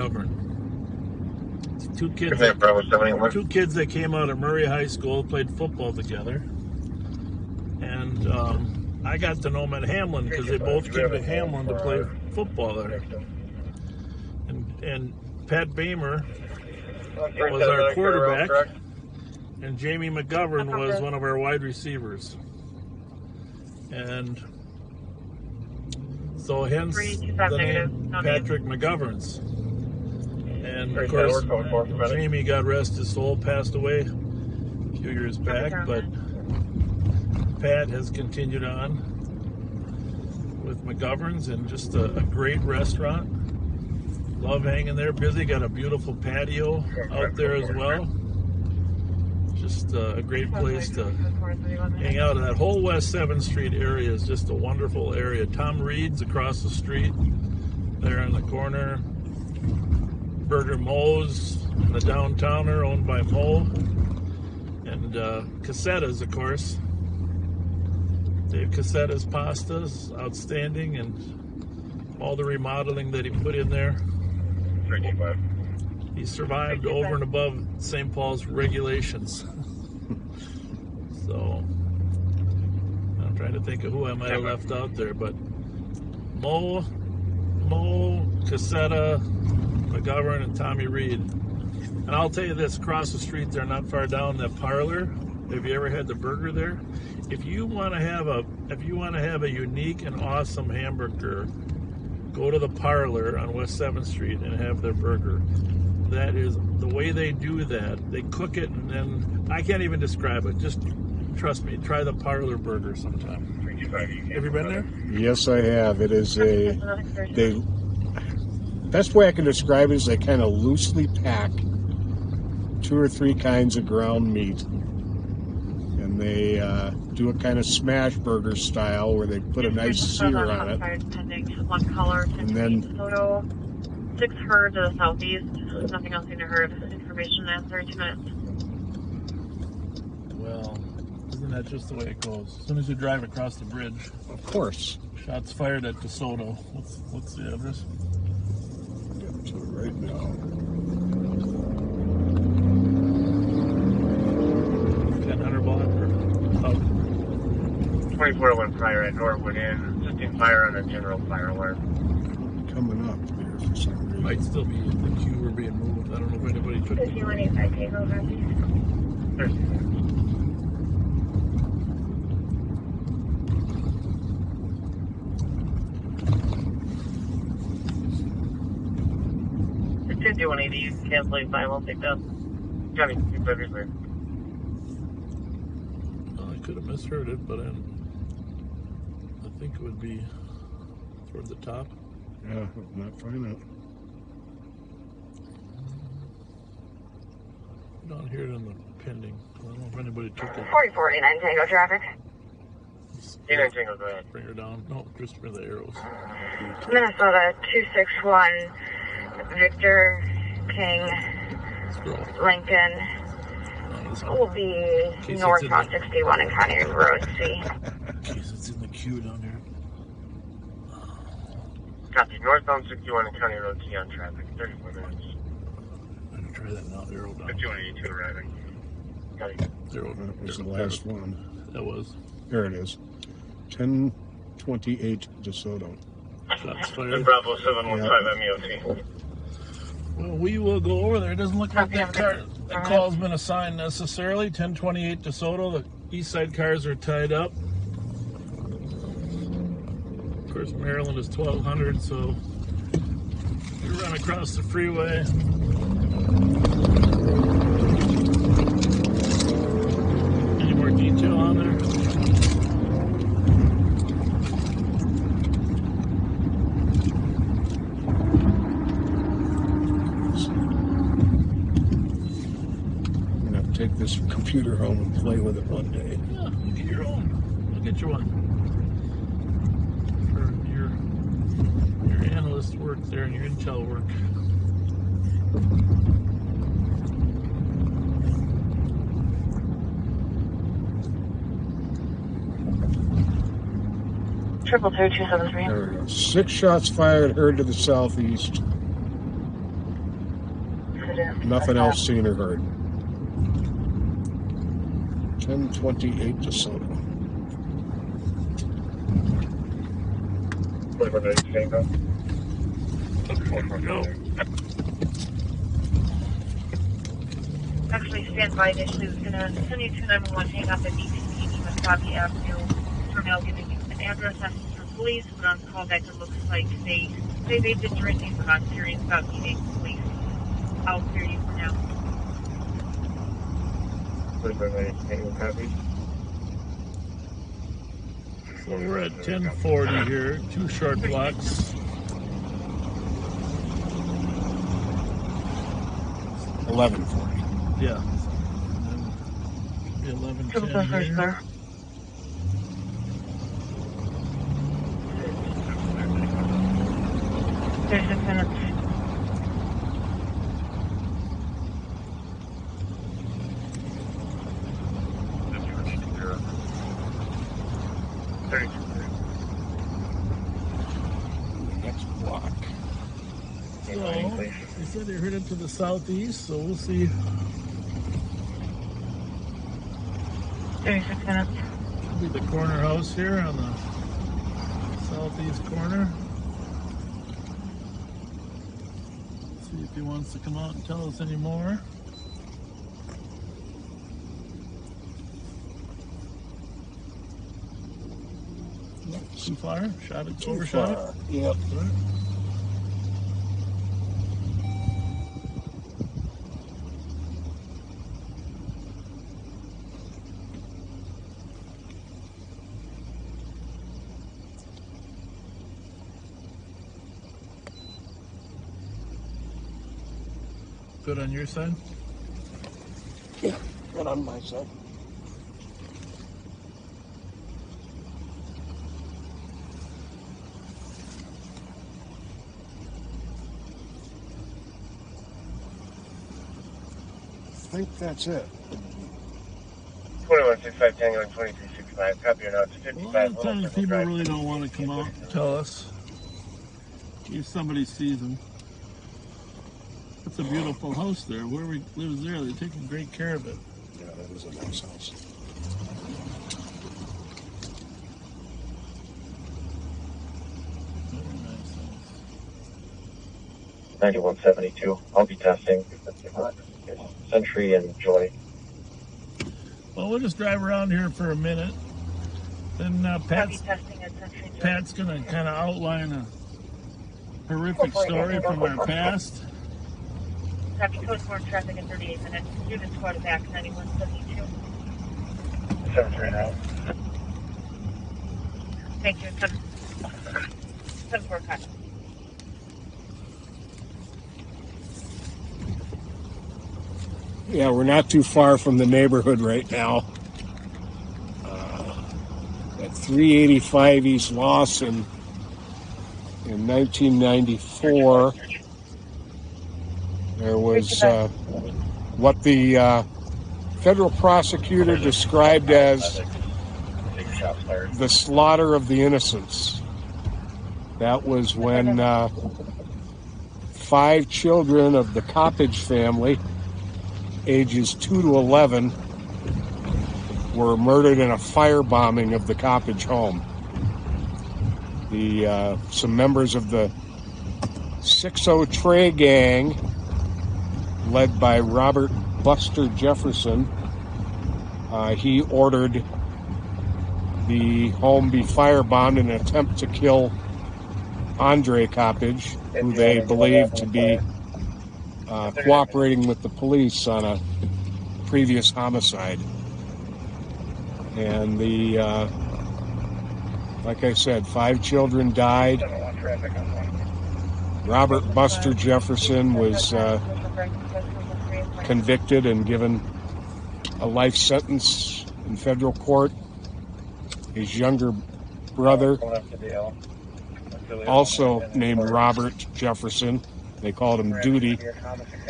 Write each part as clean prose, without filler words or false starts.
McGovern. Two kids that came out of Murray High School, played football together. And I got to know them at Hamlin because they both came to Hamlin to play football there. And Pat Bamer was our quarterback, and Jamie McGovern was one of our wide receivers. And so hence the name Patrick McGoverns. And of course, Jamie, God rest his soul, passed away a few years back, but Pat has continued on with McGovern's, and just a great restaurant. Love hanging there, busy, got a beautiful patio out there as well. Just a great place to hang out. And that whole West 7th Street area is just a wonderful area. Tom Reed's across the street there on the corner. Burger Mo's, the downtowner owned by Mo. And Cassetta's, of course. Dave Cassetta's pastas, outstanding, and all the remodeling that he put in there. He survived over and above St. Paul's regulations. So, I'm trying to think of who I might have left out there, but Mo, Cassetta, McGovern, and Tommy Reed. And I'll tell you this, across the street there, not far down, that Parlor. Have you ever had the burger there? If you want to have a unique and awesome hamburger, go to the Parlor on West 7th Street and have their burger. That is the way they do that. They cook it, and then I can't even describe it. Just trust me. Try the Parlor burger sometime. Have you been there? Yes, I have. It is best way I can describe it is they kind of loosely pack 2 or 3 kinds of ground meat, and they do a kind of smash burger style where they put a nice sear on it. And then 6 herd to the southeast. Nothing else in the herd. Information in 32 minutes. Well, isn't that just the way it goes? As soon as you drive across the bridge. Of course. Shots fired at DeSoto. What's the address? So right now. 1000 block or out? 2401 fire at Norwood Inn. Assisting fire on a general fire alarm. Coming up there for some reason. Might still be in the queue or being moved. I don't know if anybody took it. 5185 take over, please. 5180, you can cancel 85, I'll take that. Johnny, keep everywhere. Well, I could have misheard it, but I think it would be toward the top. Yeah, I'm not finding it. Down here in the pending. I don't know if anybody took it. 4489 Tango traffic. 89 Tango, go ahead. Bring her down. No, just for the arrows. Minnesota 261 Victor King Lincoln will be northbound 61 in County Road C. In case it's in the queue down here. Copy. Northbound 61 in County Road C on traffic. 34 minutes. I'm going to try that now. Arrow down. 5182 arriving. Copy. That was the last one. That was. There it is. 1028 DeSoto. Shots fired. And Bravo 715 MEOT. Well, we will go over there. It doesn't look like that call's been assigned necessarily. 1028 DeSoto. The east side cars are tied up. Of course, Maryland is 1200, so we run across the freeway. Any more detail on there? Take this computer home and play with it one day. Yeah, look at your own. Look at your one. For your analyst work there and your intel work. Triple 273. There we go. 6 shots fired, heard to the southeast. Nothing else seen or heard. 10:28 DeSoto. Go. Actually, stand by initially. Was going to send you to 911, hang up at 1880 Wasabi Avenue. We're now giving you an address message for police. But on callback, it looks like they say they've been drinking, but not serious about needing police. I'll clear you for now. So we're at 1040 here, 2 short blocks. 11:40. Yeah. 11:10 here. There's 6 minutes. Next block. So, they said they headed to the southeast, so we'll see. 36 minutes. Should be the corner house here on the southeast corner. See if he wants to come out and tell us any more. Too far? Shot it? Too Overshot far. it? Yep. Right. Good on your side? Yeah, good on my side. I think that's it. 2165 Tango and 2365. Copy your notes. A 55. lot of times people really don't want to come out and tell us. If somebody sees them. It's a beautiful house there. Whoever lives there, they're taking great care of it. Yeah, that is a nice house. Very nice house. 9172. I'll be testing. Century and Joy. Well, we'll just drive around here for a minute. Then Pat's going to kind of outline a horrific story from our past. Copy, code 4 traffic in 38 minutes. Unit squad back, 9172. 739. Thank you. 7-4 copy. Yeah, we're not too far from the neighborhood right now. At 385 East Lawson in 1994, there was what the federal prosecutor described as the slaughter of the innocents. That was when 5 children of the Coppage family, ages 2 to 11, were murdered in a firebombing of the Coppage home. Some members of the 6-0 Trey gang, led by Robert Buster Jefferson, he ordered the home be firebombed in an attempt to kill Andre Coppage, who they believed to be cooperating with the police on a previous homicide. And like I said, 5 children died. Robert Buster Jefferson was convicted and given a life sentence in federal court. His younger brother, also named Robert Jefferson, they called him Duty,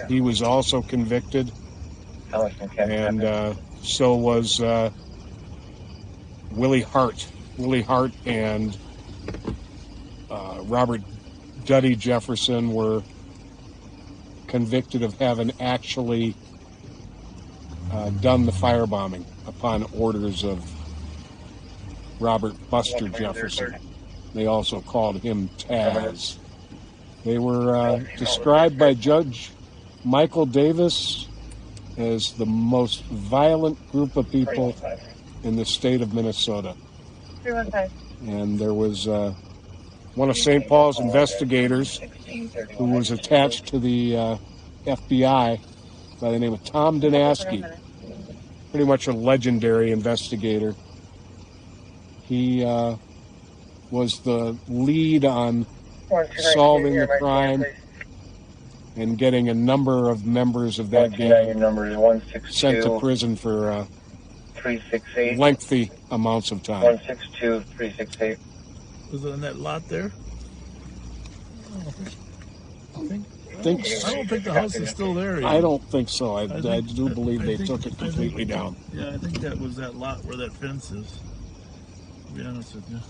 he was also convicted, and so was Willie Hart. Willie Hart and Robert Duddy Jefferson were convicted of having actually done the firebombing upon orders of Robert Buster Jefferson. They also called him Taz. They were described by Judge Michael Davis as the most violent group of people in the state of Minnesota. 315. And there was one of St. Paul's investigators who was attached to the FBI by the name of Tom Danaski, pretty much a legendary investigator. He was the lead on solving the crime and getting a number of members of that gang sent to prison for 368. lengthy amounts of time. 162 368. Was it in that lot there? I don't think the house is still there either. I don't think so. I do believe they took it completely down. Yeah, I think that was that lot where that fence is, to be honest with you.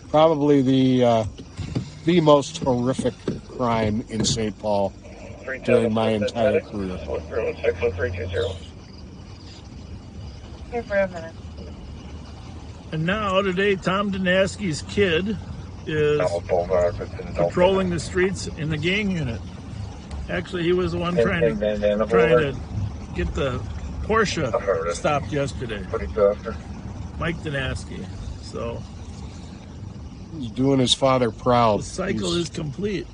Probably the most horrific crime in St. Paul during my entire career. Here for a minute. And now, today, Tom Danaski's kid is patrolling the streets in the gang unit. Actually, he was the one trying to get the Porsche stopped yesterday. Mike Danaski. So he's doing his father proud. the cycle is complete.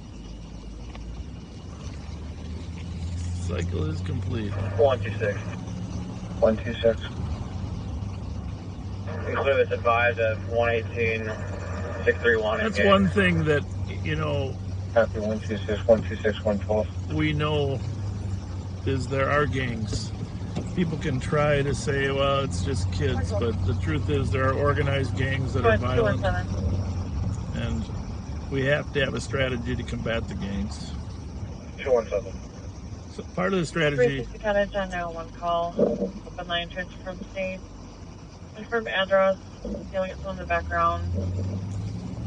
Cycle is complete. 126. 126. Include this advised of 118 631. That's one thing that, you know, Copy 126 126 112. we know is there are gangs. People can try to say, well, it's just kids, but the truth is there are organized gangs that are violent, and we have to have a strategy to combat the gangs. 217. So part of the strategy, 360 Cottage on 901 call. Open line transfer from state. Confirm address. Dealing with someone in the background.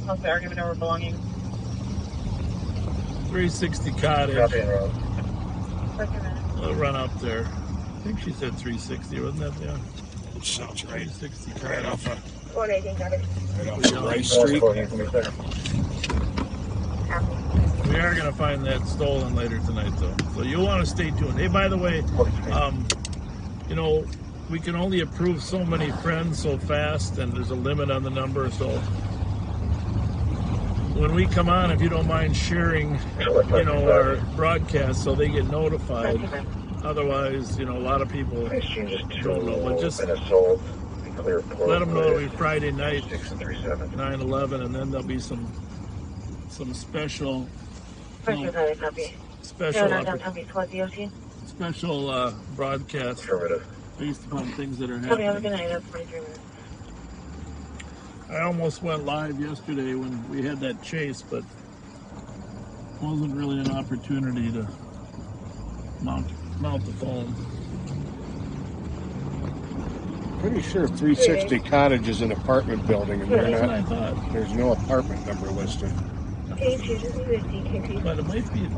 Possibly argument over belongings. 360 Cottage. Copy and road. I'll run up there. I think she said 360, wasn't that? Yeah. Sounds right. 360 Right Cottage. off, 118 Cottage. right off Rice Street. We are going to find that stolen later tonight, though. So you'll want to stay tuned. Hey, by the way, you know, we can only approve so many friends so fast, and there's a limit on the number. So when we come on, if you don't mind sharing, you know, our broadcast so they get notified. Otherwise, you know, a lot of people don't know. But just let them know it'll be Friday night, 9/11, and then there'll be some special broadcast based upon things that are happening. I almost went live yesterday when we had that chase, but wasn't really an opportunity to mount the phone. Pretty sure 360 Cottage is an apartment building, and That's what I thought. there's no apartment number listed. But it might be,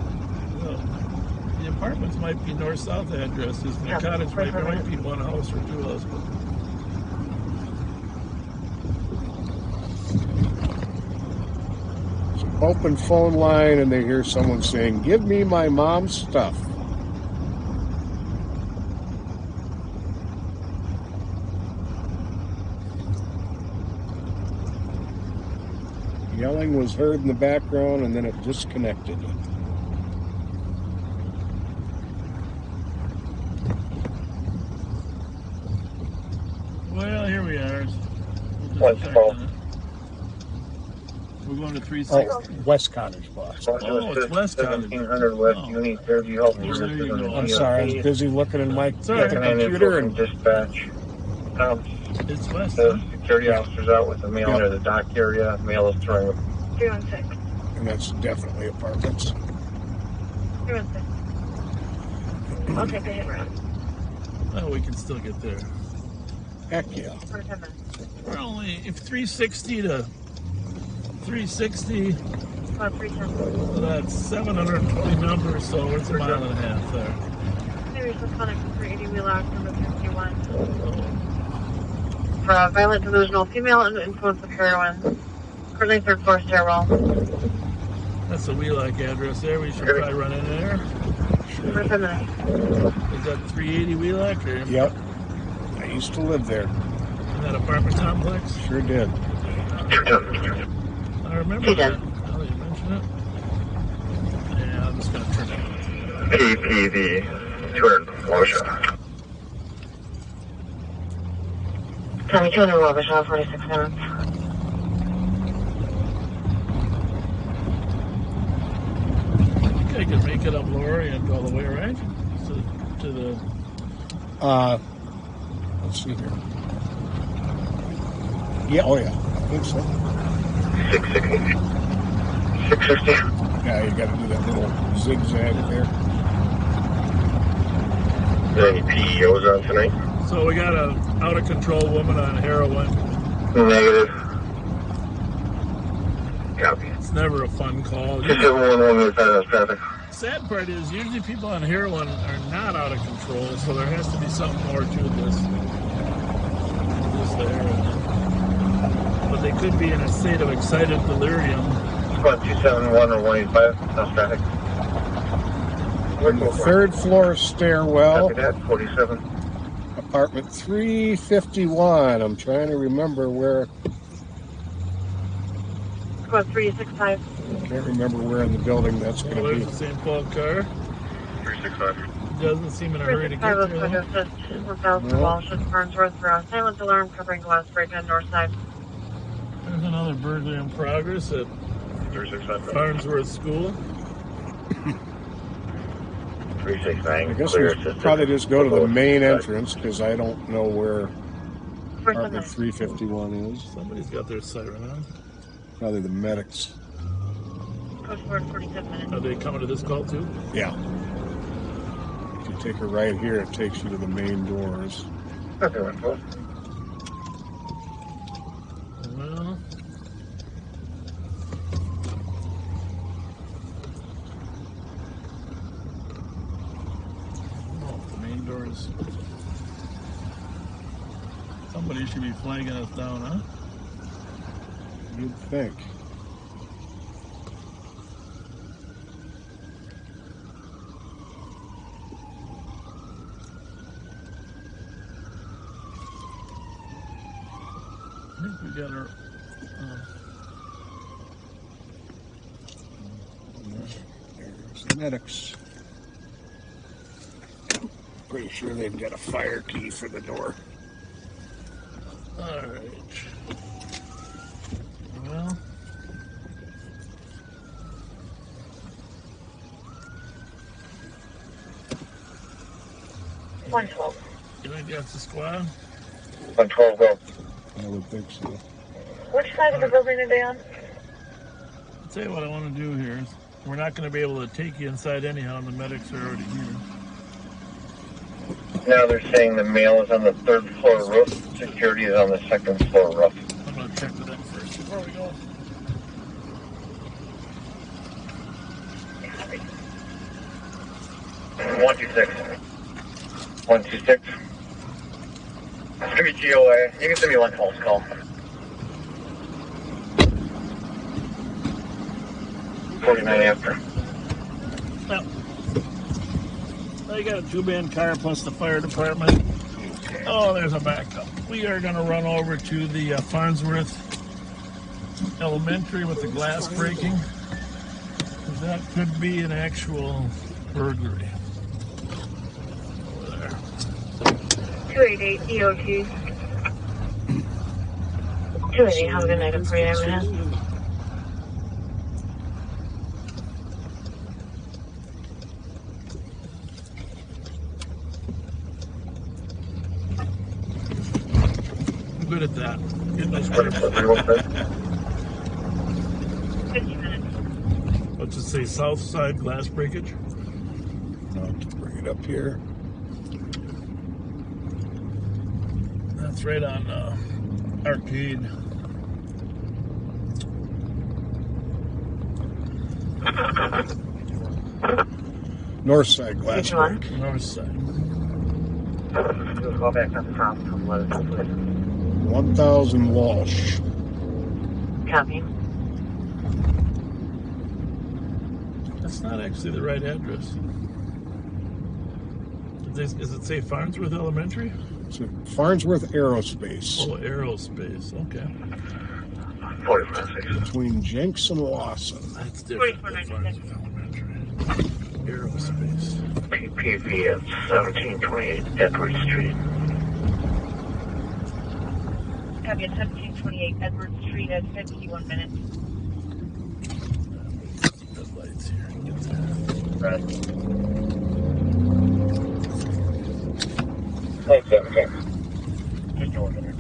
the apartments might be north-south addresses, and the cottage might be one house or two houses. Open phone line, and they hear someone saying, "Give me my mom's stuff." Yelling was heard in the background, and then it disconnected. Well, here we are. We're going to 360. West Cottage, boss. Oh, it's West Cottage. 1700 West Oh. Uni, Fairview Health Well, there you go. I'm sorry, I was busy looking at my computer, and dispatch. It's West, The huh? security officer's out with the mail near the dock area. Mail is through. 316. and that's definitely apartments. 316. I'll take the hit round. Oh, we can still get there. Heck yeah. For 10 minutes. We're only, if 360 to 360 Squad 310. So that's 720 numbers, so it's a mile and a half there. Maybe some Connect 380 Wheelock, number 51. For a violent delusional female and influence of heroin. Currently 3rd floor stairwell. That's the Wheelock address there. We should probably run in there. Number 5 minutes. Is that 380 Wheelock? Or? Yep. I used to live there. In that apartment complex? Sure did. I remember that. Now that you mention it. Yeah, I'm just going to turn it on. PPV 200 Wabash. Tommy 200 Wabash, 46 minutes. I think I can make it up Lorient all the way, right? To the... Let's see here. Yeah, oh yeah. I think so. 660. 660. Yeah, you got to do that little zigzag there. Is there any PEOs on tonight? So we got a out-of-control woman on heroin. Negative. Copy. It's never a fun call. 671 traffic. Sad part is usually people on heroin are not out of control, so there has to be something more to this. But they could be in a state of excited delirium. Squad 271 or 185, house traffic. On the 3rd floor stairwell, Copy that, 47. apartment 351. I'm trying to remember where. Squad 365. Can't remember where in the building that's going to There's be. the St. Paul car. 365. Doesn't seem in a hurry to get 365 there. looks like a 1000 Walsh at Farnsworth for a silent alarm covering glass break on north side. There's another burglary in progress at 365. Farnsworth School. 369. I guess Clear we probably just go to the main entrance because I don't know where apartment 351 is. Somebody's got their siren on. Probably the medics. Code forward 47 minutes. Are they coming to this call too? Yeah. If you take a right here, it takes you to the main doors. Okay, 112. Well, oh, the main doors. Somebody should be flagging us down, huh? You'd think. I think we got our. There's the medics. Pretty sure they've got a fire key for the door. All right. Well. $112. You think that's the squad? 112, go. I would think so. Which side of the building are they on? I'll tell you what I want to do here is we're not going to be able to take you inside anyhow, and the medics are already here. Now they're saying the male is on the 3rd floor roof. Security is on the 2nd floor roof. I'm going to check with them first before we go. One two six. 126. Give me GOA. You can send me one false call. 49 after. Now, I got a 2-man car plus the fire department. Oh, there's a backup. We are going to run over to the Farnsworth Elementary with the glass breaking. That could be an actual burglary. Over there. 288 EOT. 288, have a good night. I'm free everything. I'm good at that. Getting those squares. 50 minutes. What's it say? South side glass breakage? I'll have to bring it up here. That's right on Arcade. North side glass Station break. North side. Do a call back on the top from 1000 Walsh. Copy. That's not actually the right address. Does it say Farnsworth Elementary? It's at Farnsworth Aerospace. Oh, Aerospace. Okay. 45. Between Jenks and Lawson. That's different than Farnsworth Elementary. Aerospace. PPV at 1728 Edward Street. Copy at 1728 Edward Street at 51 minutes. The lights here. Get there. Right. Thanks, okay. Just 1 minute.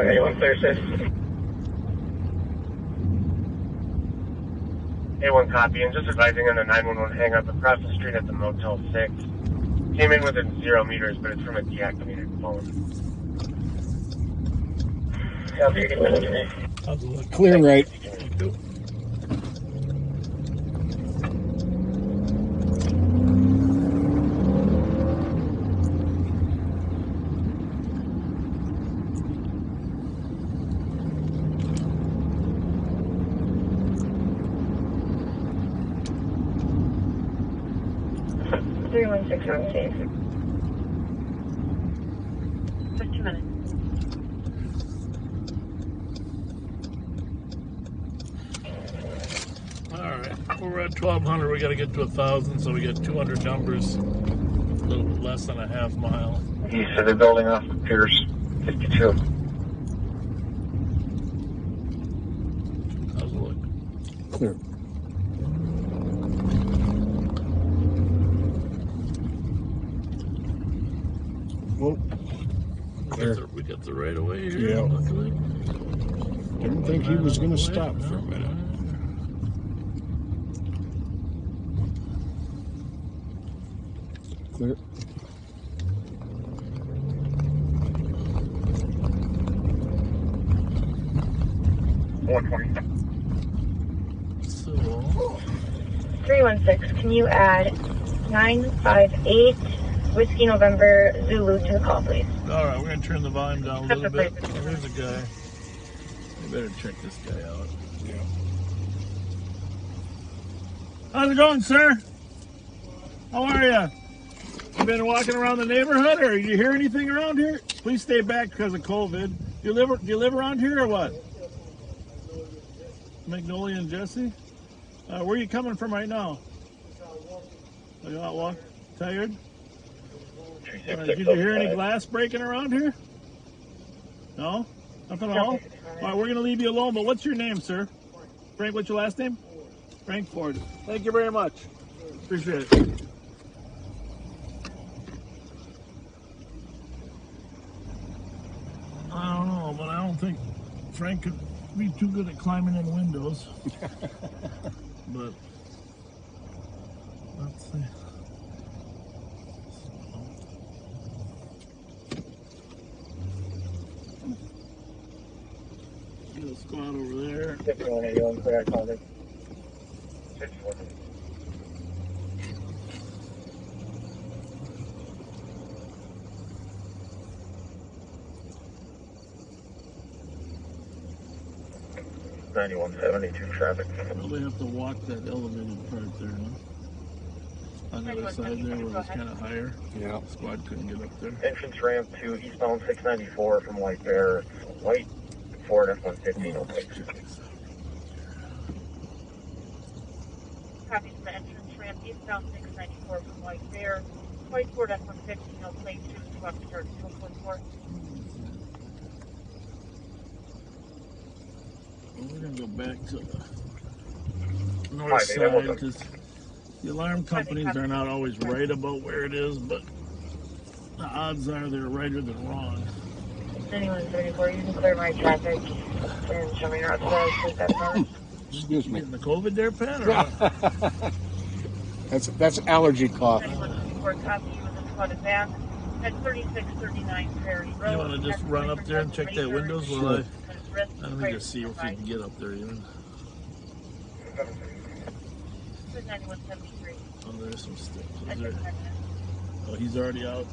Anyone clear, sis? A1 copy, and just advising on the 911 hang up across the street at the Motel 6. Came in within 0 meters, but it's from a deactivated phone. Copy, you can listen to me. How's it look? Clear right. Safe. Just 2 minutes. Alright, we're at 1200. We got to get to 1000, so we get 200 numbers. A little bit less than a half mile. East of the building off of Pierce 52. How's it look? Clear. Well, We got the right of way here. Yeah. Luckily. Didn't think he was going to stop for a minute. Clear. So, 316, can you add 958 Whiskey November Zulu to the call, please? alright, we're going to turn the volume down a little bit. There's a guy. We better check this guy out. Yeah. How's it going, sir? How are you? You been walking around the neighborhood, or did you hear anything around here? Please stay back because of COVID. Do you live around here, or what? Magnolia and Jesse? Where are you coming from right now? Are you out walking? Tired? Did you hear any glass breaking around here? No? Nothing at all? Alright, we're going to leave you alone, but what's your name, sir? Frank, what's your last name? Frank Ford. Thank you very much. Appreciate it. I don't know, but I don't think Frank could be too good at climbing in windows. But let's see. Get a squad over there. 5181, clear, I called it. 51. $91.72 traffic. Probably have to walk that elevated part there, huh? On the other side there where it was kind of higher. Yeah. Squad couldn't get up there. Entrance ramp to eastbound 694 from White Bear. White Ford F-150 will take. Copy from the entrance ramp eastbound 694 from White Bear. White Ford F-150, no plate 2 up start 214. We're going to go back to the north side because the alarm companies are not always right about where it is, but the odds are they're righter than wrong. 7174, you can clear my traffic and show me your route to that car. Excuse me. Getting the COVID there, Pat? Or what? That's allergy cough. 7174, copy you with a squad advance at 3639 Prairie Road. You want to just run up there and check that windows while Sure. let me just see if you can get up there even. 9173. Oh, there's some steps. Oh, he's already out.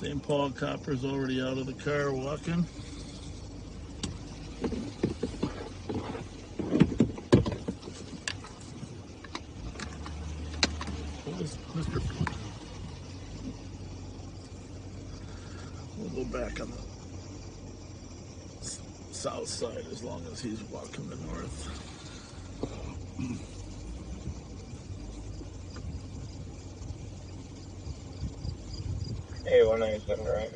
St. Paul Copper's already out of the car walking. What is Mr. We'll go back on the south side as long as he's walking the north. Hey, 197, right?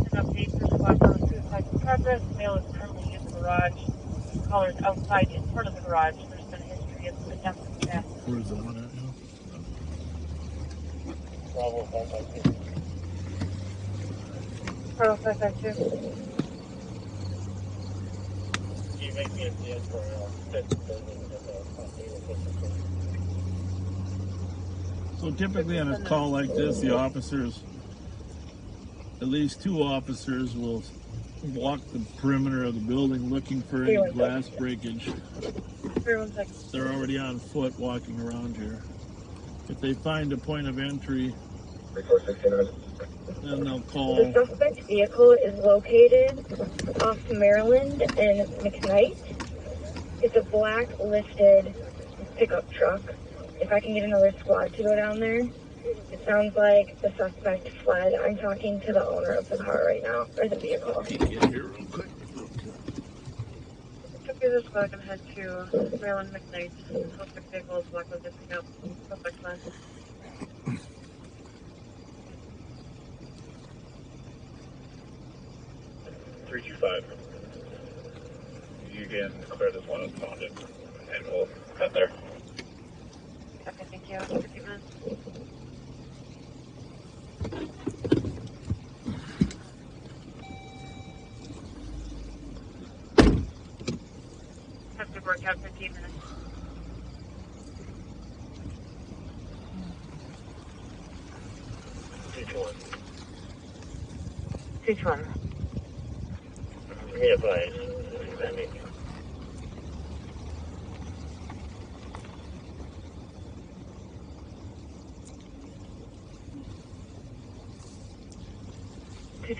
An update for squad on the suicide in progress. Male is currently in the garage. Caller is outside in front of the garage. There's been a history of attempted theft. Where's the one at now? Bravo 552. Bravo 552. You make me a deal for So typically on a call like this, the officers, at least 2 officers, will walk the perimeter of the building looking for any glass breakage. 316. They're already on foot walking around here. If they find a point of entry, then they'll call. The suspect vehicle is located off Maryland and McKnight. It's a black-listed pickup truck. If I can get another squad to go down there, it sounds like the suspect fled. I'm talking to the owner of the car right now, or the vehicle. Peek in here real quick. Copy the squad and head to Maryland McKnight. Suspect vehicle is blacklisted pickup. Suspect fled. 325. You can clear this one and found it, and we'll head there. Okay, thank you. 50 minutes. Have to work out 15 minutes. Each one. Each one. Be advised.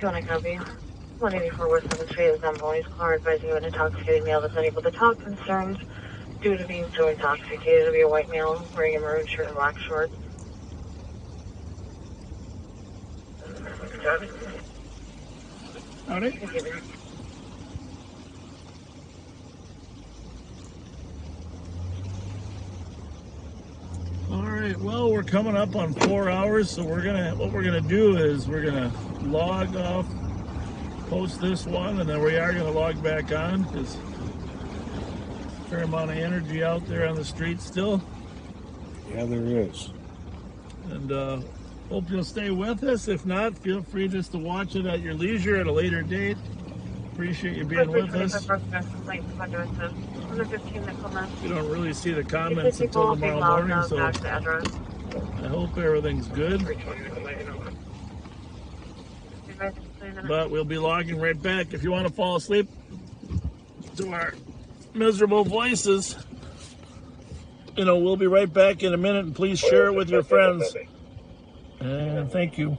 I copy. 184 West 7th Street is on police car advising you an intoxicated male that's unable to talk concerns due to being so intoxicated. To be a white male wearing a maroon shirt and black shorts. Howdy. All right, well, we're coming up on 4 hours, so what we're gonna do is we're gonna log off, post this one, and then we are gonna log back on because a fair amount of energy out there on the street still. Yeah, there is. And hope you'll stay with us. If not, feel free just to watch it at your leisure at a later date. Appreciate you being with us. You don't really see the comments until tomorrow morning, so I hope everything's good. But we'll be logging right back. If you want to fall asleep to our miserable voices, we'll be right back in a minute, and please share it with your friends. And thank you.